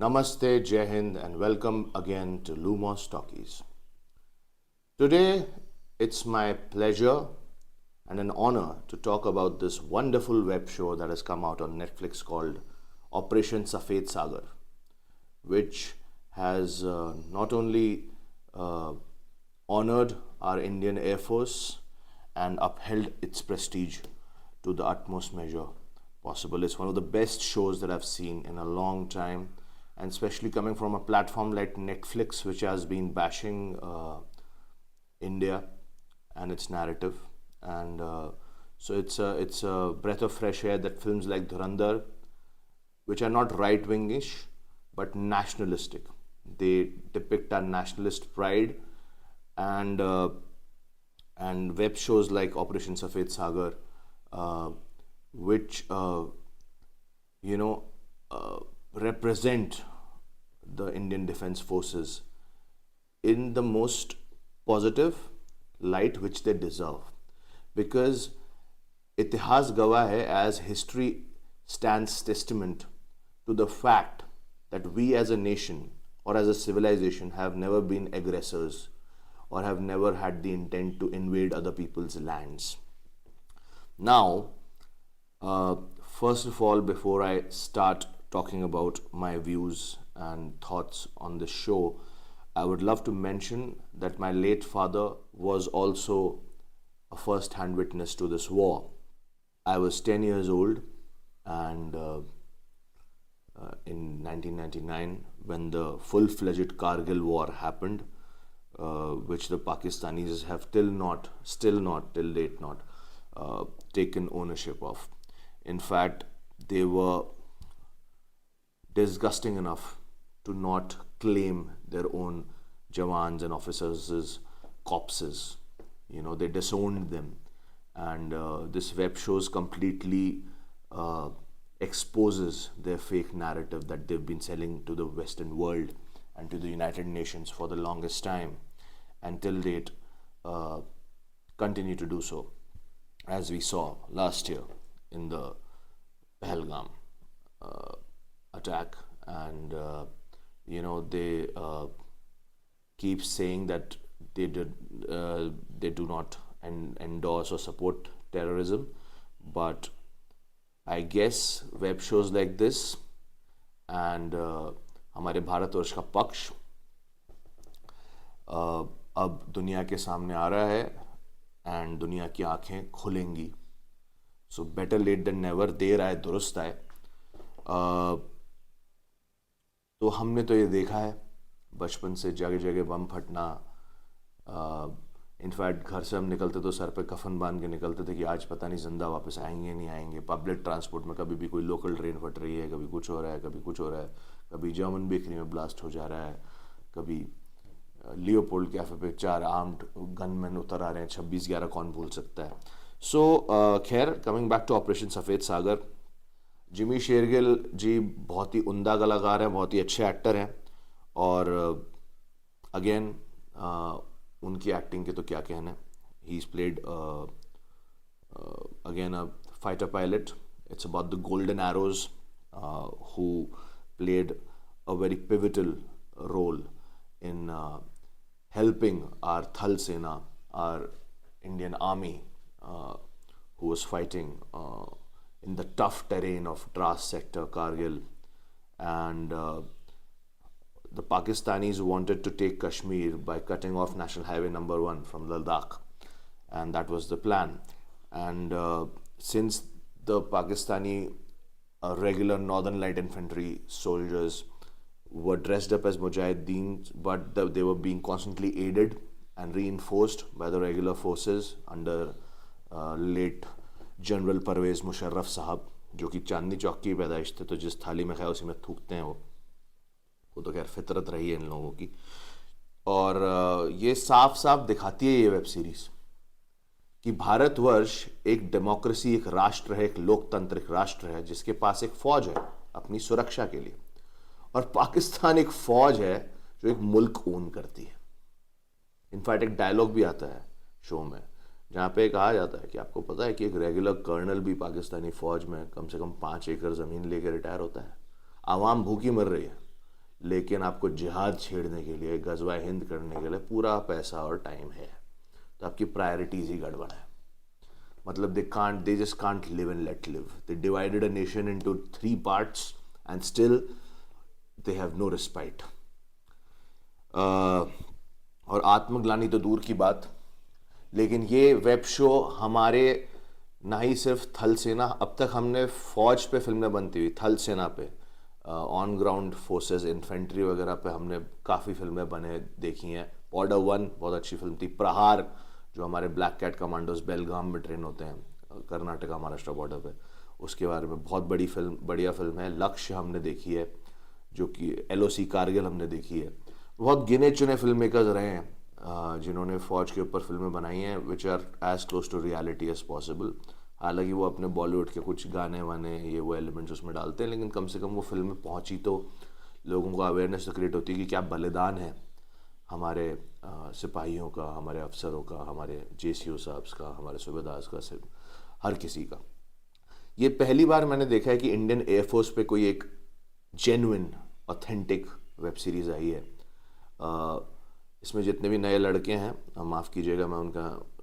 Namaste, Jai Hind, and welcome again to Lumos Talkies. Today, it's my pleasure and an honor to talk about this wonderful web show that has come out on Netflix called Operation Safed Sagar, which has not only uh, honored our Indian Air Force and upheld its prestige to the utmost measure possible. It's one of the best shows that I've seen in a long time, and especially coming from a platform like Netflix, which has been bashing India and its narrative. And so it's a breath of fresh air that films like Dhurandhar, which are not right wingish but nationalistic. They depict our nationalist pride, and web shows like Operation Safed Sagar, uh, which you know represent the Indian Defense Forces in the most positive light which they deserve, because इतिहास गवाह है, as history stands testament to the fact that we as a nation or as a civilization have never been aggressors or have never had the intent to invade other people's lands. Now, first of all, before I start talking about my views and thoughts on the show, I would love to mention that my late father was also a first hand witness to this war. I was 10 years old, and in 1999, when the full fledged Kargil war happened, which the Pakistanis have still not, till date, not taken ownership of. In fact, they were disgusting enough to not claim their own jawans and officers' corpses. They disowned them. And this web shows completely exposes their fake narrative that they've been selling to the Western world and to the United Nations for the longest time, and till date continue to do so, as we saw last year in the Pahalgam attack. And they keep saying that they do not endorse or support terrorism, but I guess web shows like this and हमारे भारतवर्ष का पक्ष अब दुनिया के सामने आ रहा है, and दुनिया की आंखें खुलेंगी. So better late than never, देर आए दुरुस्त आए. तो हमने तो ये देखा है बचपन से, जगह जगह बम फटना. इनफैक्ट घर से हम निकलते तो सर पे कफन बांध के निकलते थे कि आज पता नहीं जिंदा वापस आएंगे नहीं आएंगे. पब्लिक ट्रांसपोर्ट में कभी भी कोई लोकल ट्रेन फट रही है, कभी कुछ हो रहा है, कभी कुछ हो रहा है, कभी जर्मन बेकरी में ब्लास्ट हो जा रहा है, कभी लियोपोल्ड कैफे पे 4 आर्म्ड गनमैन उतर आ रहे हैं. 26/11 कौन भूल सकता है. सो खैर, कमिंग बैक टू ऑपरेशन सफ़ेद सागर, जिमी शेरगिल जी बहुत ही उम्दा कलाकार हैं, बहुत ही अच्छे एक्टर हैं. और अगेन उनकी एक्टिंग के तो क्या कहना है. He is played again a fighter pilot. It's about the golden arrows who played a very pivotal role in helping our Thal Sena, our Indian army, who was fighting in the tough terrain of Dras sector, Kargil. And the Pakistanis wanted to take Kashmir by cutting off National Highway number 1 from Ladakh, and that was the plan. And since the Pakistani regular Northern Light Infantry soldiers were dressed up as Mujahideen, but they were being constantly aided and reinforced by the regular forces under late general Pervez Musharraf साहब, जो कि चांदनी चौक की पैदाइश थे, तो जिस थाली में खाया उसी में थूकते हैं वो तो खैर फितरत रही है इन लोगों की. और ये साफ साफ दिखाती है ये वेब सीरीज़ कि भारतवर्ष एक डेमोक्रेसी, एक राष्ट्र है, एक लोकतांत्रिक राष्ट्र है जिसके पास एक फ़ौज है अपनी सुरक्षा के लिए, और पाकिस्तान एक फ़ौज है जो एक मुल्क ओन करती है. इनफैक्ट एक डायलॉग भी आता है शो में जहाँ पे कहा जाता है कि आपको पता है कि एक रेगुलर कर्नल भी पाकिस्तानी फ़ौज में कम से कम 5 एकड़ ज़मीन लेकर रिटायर होता है. आवाम भूखी मर रही है, लेकिन आपको जिहाद छेड़ने के लिए, गजवा हिंद करने के लिए पूरा पैसा और टाइम है, तो आपकी प्रायोरिटीज़ ही गड़बड़ है। मतलब they just can't live and let live. They divided a nation into 3 parts and still they have no respite. और आत्मग्लानि तो दूर की बात, लेकिन ये वेब शो हमारे ना ही सिर्फ थल सेना, अब तक हमने फौज पे फिल्में बनती हुई, थल सेना पे, ऑन ग्राउंड फोर्सेस, इन्फेंट्री वगैरह पे हमने काफ़ी फिल्में बने देखी हैं। बॉर्डर 1 बहुत अच्छी फिल्म थी। प्रहार, जो हमारे ब्लैक कैट कमांडोज बेलगाम में ट्रेन होते हैं कर्नाटका महाराष्ट्र बॉर्डर पे, उसके बारे में बहुत बढ़िया फिल्म है। लक्ष्य हमने देखी है, जो कि LOC कारगिल हमने देखी है। बहुत गिने चुने फिल्म मेकर्स रहे हैं जिन्होंने फ़ौज के ऊपर फिल्में बनाई हैं which are as close to reality as possible. हालांकि वो अपने बॉलीवुड के कुछ गाने वाने ये वो एलिमेंट्स उसमें डालते हैं, लेकिन कम से कम वो फिल्म पहुंची तो लोगों को अवेयरनेस तो क्रिएट होती है कि क्या बलिदान है हमारे सिपाहियों का, हमारे अफसरों का, हमारे JCO साहब्स का, हमारे सूबेदार का, हर किसी का। ये पहली बार मैंने देखा है कि इंडियन एयरफोर्स पे कोई एक जेन्युइन ऑथेंटिक वेब सीरीज़ आई है। इसमें जितने भी नए लड़के हैं, माफ़ कीजिएगा, मैं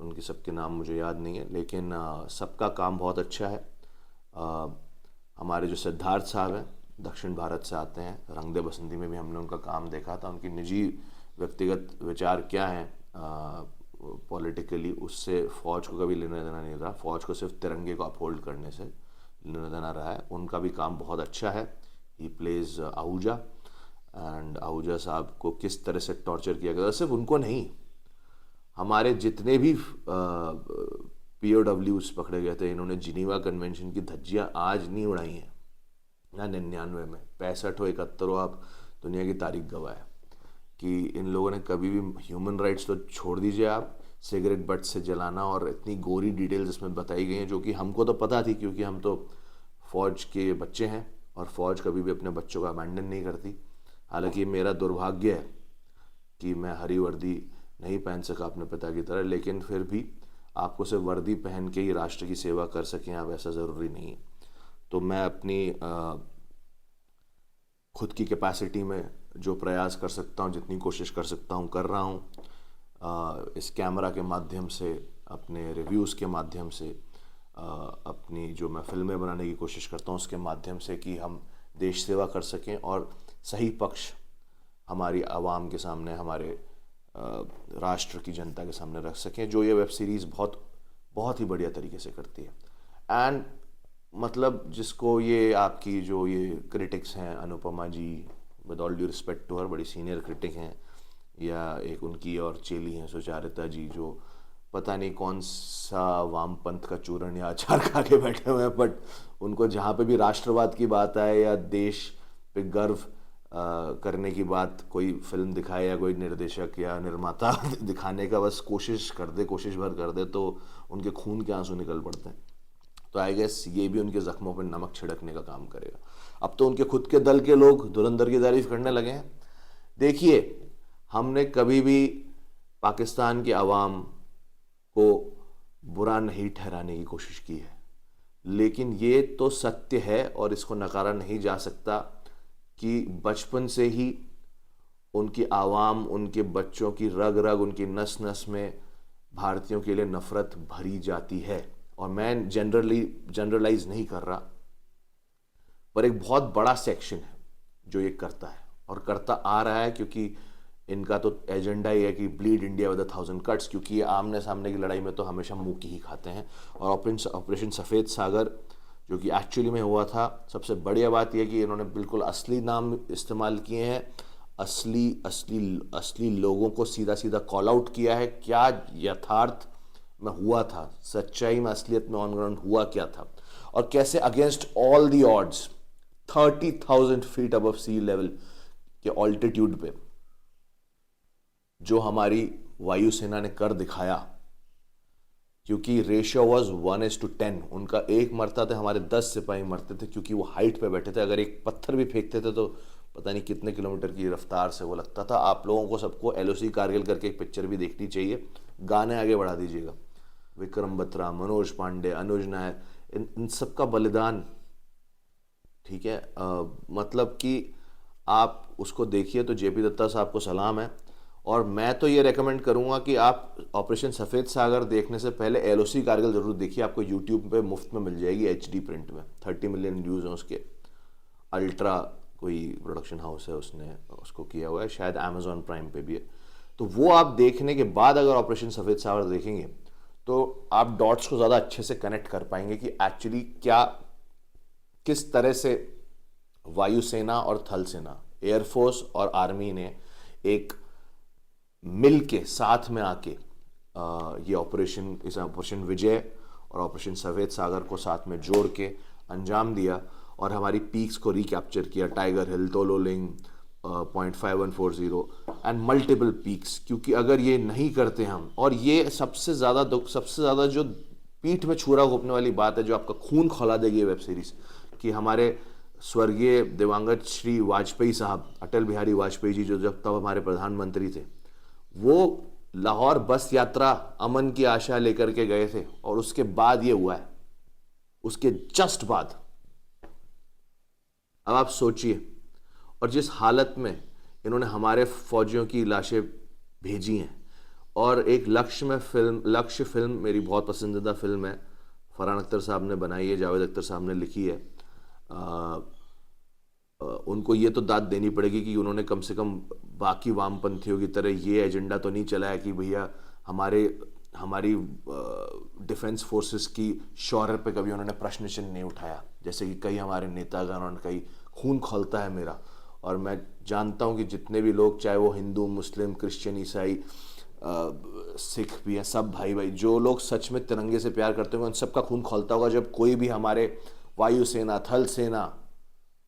उनके सबके नाम मुझे याद नहीं है, लेकिन सबका काम बहुत अच्छा है। हमारे जो सिद्धार्थ साहब हैं, दक्षिण भारत से आते हैं, रंग दे बसंती में भी हमने उनका काम देखा था। उनकी निजी व्यक्तिगत विचार क्या हैं पॉलिटिकली, उससे फ़ौज को कभी लेना देना नहीं रहा। फ़ौज को सिर्फ तिरंगे को अपहोल्ड करने से लेना देना रहा है। उनका भी काम बहुत अच्छा है। He plays Ahuja, and Ahuja साहब को किस तरह से टॉर्चर किया गया, सिर्फ उनको नहीं, हमारे जितने भी POWs पकड़े गए थे, इन्होंने जिनीवा कन्वेंशन की धज्जियाँ आज नहीं उड़ाई हैं ना 99 में, 65 हो 71 हो, आप दुनिया की तारीख गवाह है कि इन लोगों ने कभी भी ह्यूमन राइट्स तो छोड़ दीजिए, आप सिगरेट बट से जलाना, और इतनी गोरी डिटेल्स इसमें बताई गई हैं जो कि हमको तो पता थी क्योंकि हम तो फ़ौज के बच्चे हैं और फ़ौज कभी भी अपने बच्चों का अबैंडन नहीं करती। हालांकि मेरा दुर्भाग्य है कि मैं हरी वर्दी नहीं पहन सका अपने पिता की तरह, लेकिन फिर भी आपको सिर्फ वर्दी पहन के ही राष्ट्र की सेवा कर सकें आप, ऐसा ज़रूरी नहीं है। तो मैं अपनी खुद की कैपेसिटी में जो प्रयास कर सकता हूँ, जितनी कोशिश कर सकता हूँ कर रहा हूँ, इस कैमरा के माध्यम से, अपने रिव्यूज़ के माध्यम से, अपनी जो मैं फिल्में बनाने की कोशिश करता हूँ उसके माध्यम से, कि हम देश सेवा कर सकें और सही पक्ष हमारी आवाम के सामने, हमारे राष्ट्र की जनता के सामने रख सकें, जो ये वेब सीरीज़ बहुत ही बढ़िया तरीके से करती है। एंड मतलब जिसको ये आपकी जो ये क्रिटिक्स हैं, Anupama ji, with all due respect to her, बड़ी सीनियर क्रिटिक हैं, या एक उनकी और चेली हैं सुचारिता जी, जो पता नहीं कौन सा वामपंथ का चूरण या अचार खा के बैठे हुए हैं, बट उनको जहाँ पे भी राष्ट्रवाद की बात आए या देश पे गर्व करने की बात कोई फिल्म दिखाए या कोई निर्देशक या निर्माता दिखाने का बस कोशिश भर कर दे, तो उनके खून के आंसू निकल पड़ते हैं। तो आई गेस ये भी उनके ज़ख्मों पर नमक छिड़कने का काम करेगा। अब तो उनके खुद के दल के लोग धुरंधर की तारीफ करने लगे हैं। देखिए, हमने कभी भी पाकिस्तान की आवाम को बुरा नहीं ठहराने की कोशिश की है, लेकिन ये तो सत्य है और इसको नकारा नहीं जा सकता कि बचपन से ही उनकी आवाम, उनके बच्चों की रग रग, उनकी नस नस में भारतीयों के लिए नफरत भरी जाती है। और मैं जनरलाइज नहीं कर रहा, पर एक बहुत बड़ा सेक्शन है जो ये करता है और करता आ रहा है, क्योंकि इनका तो एजेंडा ही है कि ब्लीड इंडिया विद 1000 कट्स, क्योंकि ये आमने सामने की लड़ाई में तो हमेशा मुंह की ही खाते हैं। और ऑपरेशन सफ़ेद सागर जो कि एक्चुअली में हुआ था, सबसे बढ़िया बात यह कि इन्होंने बिल्कुल असली नाम इस्तेमाल किए हैं, असली लोगों को सीधा सीधा कॉल आउट किया है, क्या यथार्थ में हुआ था, सच्चाई में, असलियत में ऑन ग्राउंड हुआ क्या था, और कैसे against all the odds 30,000 feet above sea level के ऑल्टीट्यूड पे जो हमारी वायुसेना ने कर दिखाया, क्योंकि रेशियो वाज 1:10, उनका एक मरता था, हमारे 10 सिपाही मरते थे, क्योंकि वो हाइट पे बैठे थे। अगर एक पत्थर भी फेंकते थे तो पता नहीं कितने किलोमीटर की रफ्तार से वो लगता था। आप लोगों को सबको LOC कारगिल करके एक पिक्चर भी देखनी चाहिए। गाने आगे बढ़ा दीजिएगा, विक्रम बत्रा, मनोज पांडे, अनुज नायर, इन सबका बलिदान, ठीक है, मतलब कि आप उसको देखिए। तो जेपी दत्ता साहब को सलाम है। और मैं तो ये रेकमेंड करूँगा कि आप ऑपरेशन सफ़ेद सागर देखने से पहले एलओसी कारगिल ज़रूर देखिए। आपको यूट्यूब पे मुफ्त में मिल जाएगी एचडी प्रिंट में। 30 मिलियन व्यूज़ हैं उसके। अल्ट्रा कोई प्रोडक्शन हाउस है, उसने उसको किया हुआ है, शायद अमेजॉन प्राइम पे भी है। तो वो आप देखने के बाद अगर ऑपरेशन सफ़ेद सागर देखेंगे तो आप डॉट्स को ज़्यादा अच्छे से कनेक्ट कर पाएंगे कि एक्चुअली क्या, किस तरह से वायुसेना और थल सेना, एयरफोर्स और आर्मी ने एक मिल के साथ में आके ये ऑपरेशन, इस ऑपरेशन विजय और ऑपरेशन सफ़ेद सागर को साथ में जोड़ के अंजाम दिया और हमारी पीक्स को रिकैप्चर किया। Tiger hill, Tololing, 0.5140 and multiple peaks. क्योंकि अगर ये नहीं करते हम, और ये सबसे ज़्यादा दुख, सबसे ज़्यादा जो पीठ में छुरा घोंपने वाली बात है, जो आपका खून खौला देगी ये वेब सीरीज़, कि हमारे स्वर्गीय दिवंगत श्री वाजपेयी साहब, अटल बिहारी वाजपेयी जी, जो जब तब हमारे प्रधानमंत्री थे, वो लाहौर बस यात्रा अमन की आशा लेकर के गए थे और उसके बाद ये हुआ है, उसके जस्ट बाद। अब आप सोचिए, और जिस हालत में इन्होंने हमारे फौजियों की लाशें भेजी हैं। और एक लक्ष्य फिल्म मेरी बहुत पसंदीदा फिल्म है, फरहान अख्तर साहब ने बनाई है, जावेद अख्तर साहब ने लिखी है। उनको ये तो दाद देनी पड़ेगी कि उन्होंने कम से कम बाकी वामपंथियों की तरह ये एजेंडा तो नहीं चलाया कि भैया हमारी डिफेंस फोर्सेस की शौर्य पे कभी उन्होंने प्रश्न चिन्ह नहीं उठाया, जैसे कि कई हमारे नेतागण, और कई खून खौलता है मेरा। और मैं जानता हूँ कि जितने भी लोग, चाहे वो हिंदू, मुस्लिम, क्रिश्चियन, ईसाई, सिख भी हैं, सब भाई भाई, जो लोग सच में तिरंगे से प्यार करते होंगे, उन सबका खून खौलता होगा जब कोई भी हमारे वायुसेना, थल सेना,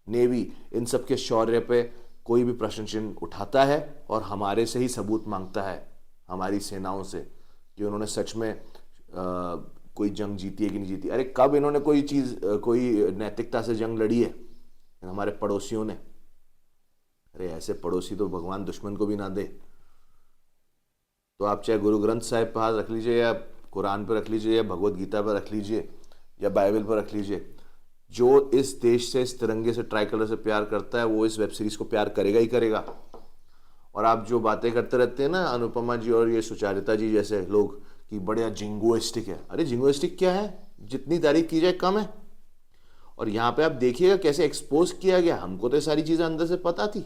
नेवी, इन सब के शौर्य पे कोई भी प्रश्न चिन्ह उठाता है और हमारे से ही सबूत मांगता है, हमारी सेनाओं से, कि उन्होंने सच में कोई जंग जीती है कि नहीं जीती। अरे कब इन्होंने कोई चीज़, कोई नैतिकता से जंग लड़ी है? हमारे पड़ोसियों ने। अरे ऐसे पड़ोसी तो भगवान दुश्मन को भी ना दे। तो आप चाहे गुरु ग्रंथ साहिब पर हाथ रख लीजिए, या कुरान पर रख लीजिए, या भगवत गीता पर रख लीजिए, या बाइबल पर रख लीजिए, जो इस देश से, इस तिरंगे से, ट्राई कलर से प्यार करता है, वो इस वेब सीरीज को प्यार करेगा ही करेगा। और आप जो बातें करते रहते हैं ना, अनुपमा जी और ये सुचारिता जी जैसे लोग, कि बढ़िया जिंगोइस्टिक है। अरे जिंगोइस्टिक क्या है? जितनी तारीफ की जाए कम है। और यहाँ पे आप देखिएगा कैसे एक्सपोज किया गया। हमको तो सारी चीज़ें अंदर से पता थी,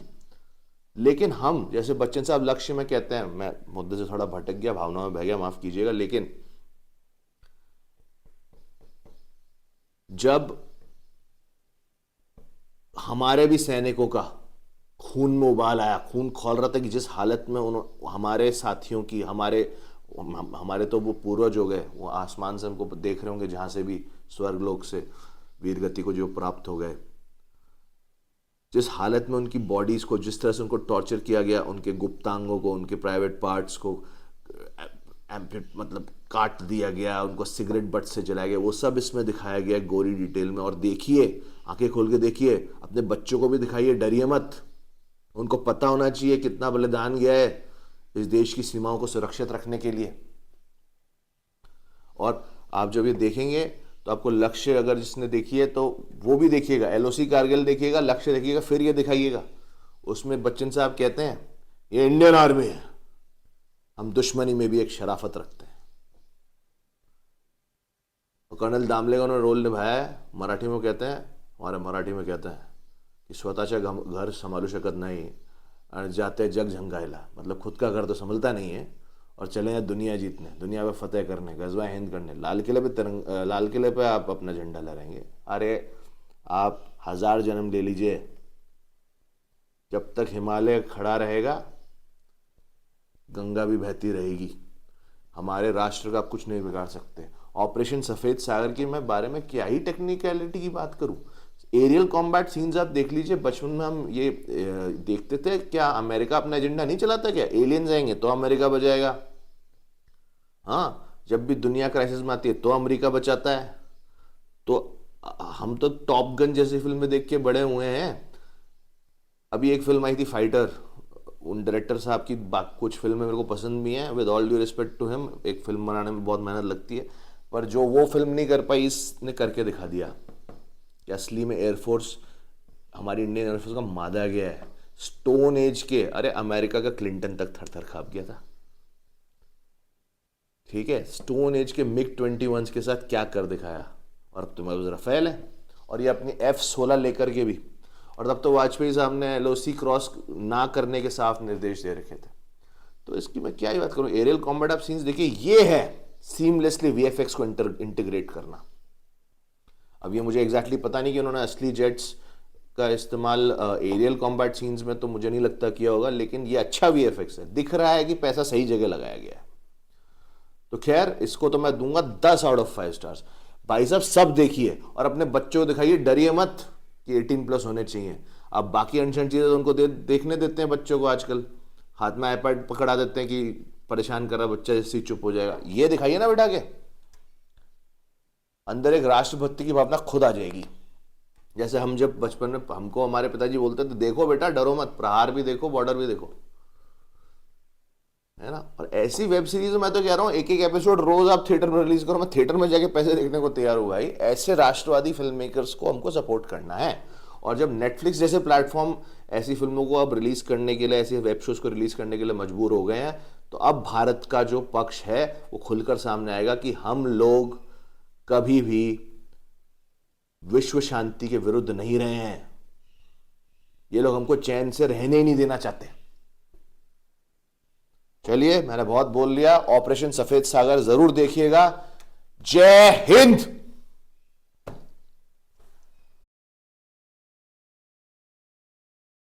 लेकिन हम, जैसे बच्चन साहब लक्ष्य में कहते हैं, मैं मुद्दे से थोड़ा भटक गया, भावनाओं में बह गया, माफ कीजिएगा, लेकिन जब हमारे भी सैनिकों का खून में उबाल आया, खून खौल रहा था कि जिस हालत में हमारे साथियों की, हमारे तो वो पूर्वज हो गए, वो आसमान से हमको देख रहे होंगे, जहाँ से भी, स्वर्गलोक से वीरगति को जो प्राप्त हो गए, जिस हालत में उनकी बॉडीज को, जिस तरह से उनको टॉर्चर किया गया, उनके गुप्तांगों को, उनके प्राइवेट पार्ट्स को मतलब काट दिया गया, उनको सिगरेट बट से जलाया गया, वो सब इसमें दिखाया गया गोरी डिटेल में। और देखिए, आंखें खोल के देखिए, अपने बच्चों को भी दिखाइए, डरिए मत। उनको पता होना चाहिए कितना बलिदान गया है इस देश की सीमाओं को सुरक्षित रखने के लिए। और आप जब ये देखेंगे तो आपको लक्ष्य, अगर जिसने देखी है तो वो भी देखिएगा, एलओसी कारगिल देखिएगा, लक्ष्य देखिएगा, फिर ये दिखाइएगा। उसमें बच्चन साहब कहते हैं ये इंडियन आर्मी है, हम दुश्मनी में भी एक शराफत रखते हैं। और कर्नल दामले का उन्होंने रोल निभाया है। मराठी में कहते हैं, हमारे मराठी में कहते हैं कि स्वतःच्या घर संभालू शकत नाही आणि जाते जग झंगायला, मतलब खुद का घर तो संभलता नहीं है और चले हैं दुनिया जीतने, दुनिया पे फतेह करने, गजवा हिंद करने, लाल किले पे आप अपना झंडा लहराएंगे। अरे आप 1000 जन्म ले लीजिए, जब तक हिमालय खड़ा रहेगा गंगा भी बहती रहेगी। हमारे राष्ट्र का आप कुछ नहीं बिगाड़ सकते। ऑपरेशन सफ़ेद सागर की मैं बारे में क्या ही टेक्निकलिटी की बात करूं। एरियल कॉम्बैट सीन्स आप देख लीजिए। बचपन में हम ये देखते थे, क्या अमेरिका अपना एजेंडा नहीं चलाता? क्या एलियंस आएंगे तो अमेरिका बचाएगा? हाँ, जब भी दुनिया क्राइसिस में आती है तो अमेरिका बचाता है। तो हम तो टॉप गन जैसी फिल्में देख के बड़े हुए हैं। अभी एक फिल्म आई थी फाइटर, उन डायरेक्टर साहब की कुछ फिल्में मेरे को पसंद भी हैं, with all due respect to him. एक फिल्म बनाने में बहुत मेहनत लगती है, पर जो वो फिल्म नहीं कर पाई, इसने करके दिखा दिया कि असली में एयरफोर्स, हमारी इंडियन एयरफोर्स का मादा गया है। स्टोन एज के, अरे अमेरिका का क्लिंटन तक थर थर कांप गया था। ठीक है, स्टोन एज के मिग 21 के साथ क्या कर दिखाया। और अब तुम्हारे पास राफेल है, और ये अपनी F-16 लेकर के भी। और तब तो वाजपेयी साहब ने LOC क्रॉस ना करने के साफ निर्देश दे रखे थे। तो इसकी मैं क्या ही बात करूं। एरियल कॉम्बैट आप सीन्स देखिए, ये है सीमलेसली VFX को इंटीग्रेट करना। अब ये मुझे एग्जैक्टली पता नहीं कि उन्होंने असली जेट्स का इस्तेमाल एरियल कॉम्बैट सीन्स में तो मुझे नहीं लगता किया होगा, लेकिन ये अच्छा VFX है, दिख रहा है कि पैसा सही जगह लगाया गया है। तो खैर, इसको तो मैं दूंगा 10 आउट ऑफ 5 स्टार्स। भाई साहब सब देखिए और अपने बच्चों को दिखाइए, डरिए मत कि 18+ होने चाहिए। अब बाकी अनशन चीजें तो उनको देखने देते हैं बच्चों को, आजकल हाथ में iPad पकड़ा देते हैं कि परेशान कर रहा बच्चा, जैसे ही चुप हो जाएगा। ये दिखाइए ना बेटा के अंदर एक राष्ट्रभक्ति की भावना खुद आ जाएगी। जैसे हम जब बचपन में, हमको हमारे पिताजी बोलते थे, देखो बेटा डरो मत, प्रहार भी देखो, बॉर्डर भी देखो, है ना। और ऐसी वेब सीरीज मैं तो कह रहा हूं, एक एक एपिसोड रोज आप थिएटर में रिलीज करो, मैं थिएटर में जाके पैसे देखने को तैयार हूं भाई। ऐसे राष्ट्रवादी फिल्म मेकर्स को हमको सपोर्ट करना है। और जब नेटफ्लिक्स जैसे प्लेटफॉर्म ऐसी फिल्मों को अब रिलीज करने के लिए, ऐसे वेब शोज को रिलीज करने के लिए मजबूर हो गए हैं, तो अब भारत का जो पक्ष है वो खुलकर सामने आएगा कि हम लोग कभी भी विश्व शांति के विरुद्ध नहीं रहे हैं। ये लोग हमको चैन से रहने ही नहीं देना चाहते। चलिए, मैंने बहुत बोल लिया। ऑपरेशन सफेद सागर जरूर देखिएगा। जय हिंद।